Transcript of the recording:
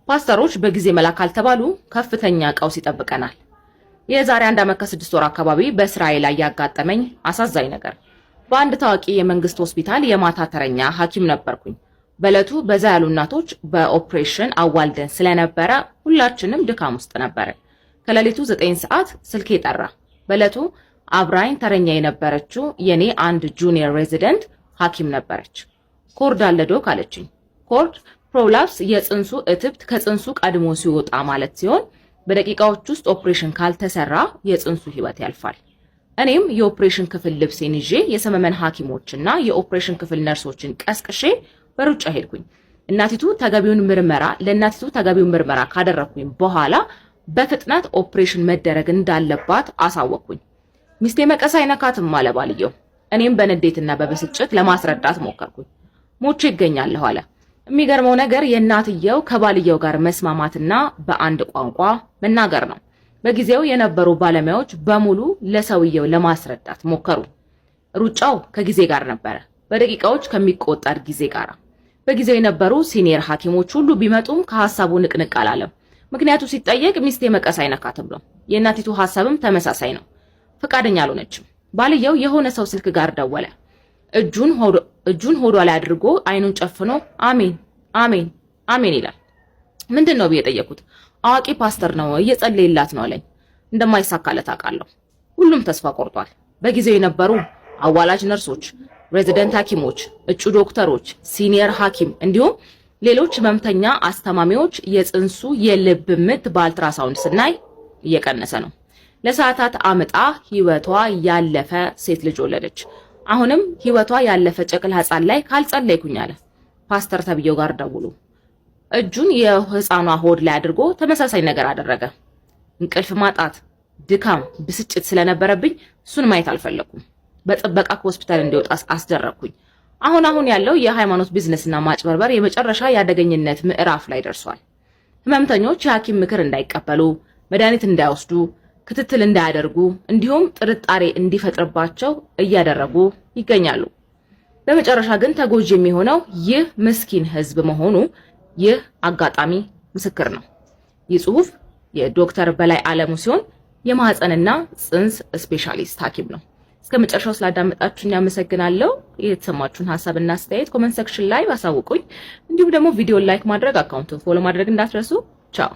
ፓስተሮች በጊዜ መላክ ካልተባሉ ከፍተኛ ቀውስ ይጠብቀናል። የዛሬ 1 ዓመት ከ6 ወር አካባቢ በእስራኤል ላይ ያጋጠመኝ አሳዛኝ ነገር በአንድ ታዋቂ የመንግስት ሆስፒታል የማታ ተረኛ ሐኪም ነበርኩኝ። በእለቱ በዛ ያሉ እናቶች በኦፕሬሽን አዋልደን ስለነበረ ሁላችንም ድካም ውስጥ ነበር። ከሌሊቱ 9 ሰዓት ስልኬ ጠራ። በእለቱ አብራኝ ተረኛ የነበረችው የኔ አንድ ጁኒየር ሬዚደንት ሐኪም ነበረች። ኮርድ አለዶ ካለችኝ። ኮርድ ፕሮላፕስ የጽንሱ እትብት ከጽንሱ ቀድሞ ሲወጣ ማለት ሲሆን በደቂቃዎች ውስጥ ኦፕሬሽን ካልተሰራ የጽንሱ ህይወት ያልፋል። እኔም የኦፕሬሽን ክፍል ልብሴን ይዤ የሰመመን ሐኪሞችና የኦፕሬሽን ክፍል ነርሶችን ቀስቅሼ በሩጫ ሄድኩኝ። ለእናቲቱ ተገቢውን ምርመራ ካደረኩኝ በኋላ በፍጥነት ኦፕሬሽን መደረግ እንዳለባት አሳወቅኩኝ። ሚስቴ መቀስ አይነካትም አለ ባልየው። እኔም በንዴትና በብስጭት ለማስረዳት ሞከርኩኝ። ሞቼ ይገኛለሁ አለ። የሚገርመው ነገር የእናትየው ከባልየው ጋር መስማማትና በአንድ ቋንቋ መናገር ነው። በጊዜው የነበሩ ባለሙያዎች በሙሉ ለሰውየው ለማስረዳት ሞከሩ። ሩጫው ከጊዜ ጋር ነበረ፣ በደቂቃዎች ከሚቆጠር ጊዜ ጋር። በጊዜው የነበሩ ሲኒየር ሐኪሞች ሁሉ ቢመጡም ከሐሳቡ ንቅንቅ አላለም። ምክንያቱ ሲጠየቅ ሚስቴ መቀስ አይነካትም ነው። የእናቲቱ ሐሳብም ተመሳሳይ ነው። ፈቃደኛ አልሆነችም። ባልየው የሆነ ሰው ስልክ ጋር ደወለ። እጁን ሆዷ ላይ አድርጎ አይኑን ጨፍኖ አሜን አሜን አሜን ይላል። ምንድነው ብዬ ጠየቁት። አዋቂ ፓስተር ነው እየጸለየላት ነው አለኝ። እንደማይሳካለት አውቃለሁ። ሁሉም ተስፋ ቆርጧል። በጊዜው የነበሩ አዋላጅ ነርሶች፣ ሬዚደንት ሐኪሞች፣ እጩ ዶክተሮች፣ ሲኒየር ሐኪም እንዲሁም ሌሎች ህመምተኛ አስተማሚዎች የጽንሱ የልብ ምት በአልትራሳውንድ ስናይ እየቀነሰ ነው። ለሰዓታት አምጣ ህይወቷ ያለፈ ሴት ልጅ ወለደች። አሁንም ህይወቷ ያለፈ ጨቅላ ህፃን ላይ ካልጸለይኩኝ አለ። ፓስተር ተብየው ጋር ደውሉ። እጁን የህፃኗ ሆድ ላይ አድርጎ ተመሳሳይ ነገር አደረገ። እንቅልፍ ማጣት፣ ድካም፣ ብስጭት ስለነበረብኝ እሱን ማየት አልፈለኩም። በጥበቃ ከሆስፒታል እንዲወጣ አስደረኩኝ። አሁን ያለው የሃይማኖት ቢዝነስና ማጭበርበር የመጨረሻ ያደገኝነት ምዕራፍ ላይ ደርሷል። ህመምተኞች የሐኪም ምክር እንዳይቀበሉ፣ መድኃኒት እንዳይወስዱ፣ ክትትል እንዳያደርጉ እንዲሁም ጥርጣሬ እንዲፈጥርባቸው እያደረጉ ይገኛሉ። በመጨረሻ ግን ተጎጂ የሚሆነው ይህ ምስኪን ህዝብ መሆኑ ይህ አጋጣሚ ምስክር ነው። ይህ ጽሁፍ የዶክተር በላይ አለሙ ሲሆን የማህፀንና ጽንስ ስፔሻሊስት ሐኪም ነው። እስከ መጨረሻው ስላዳመጣችሁኝ አመሰግናለሁ። የተሰማችሁን ሐሳብና አስተያየት ኮሜንት ሴክሽን ላይ አሳውቁኝ። እንዲሁም ደግሞ ቪዲዮ ላይክ ማድረግ፣ አካውንቱን ፎሎ ማድረግ እንዳትረሱ። ቻው።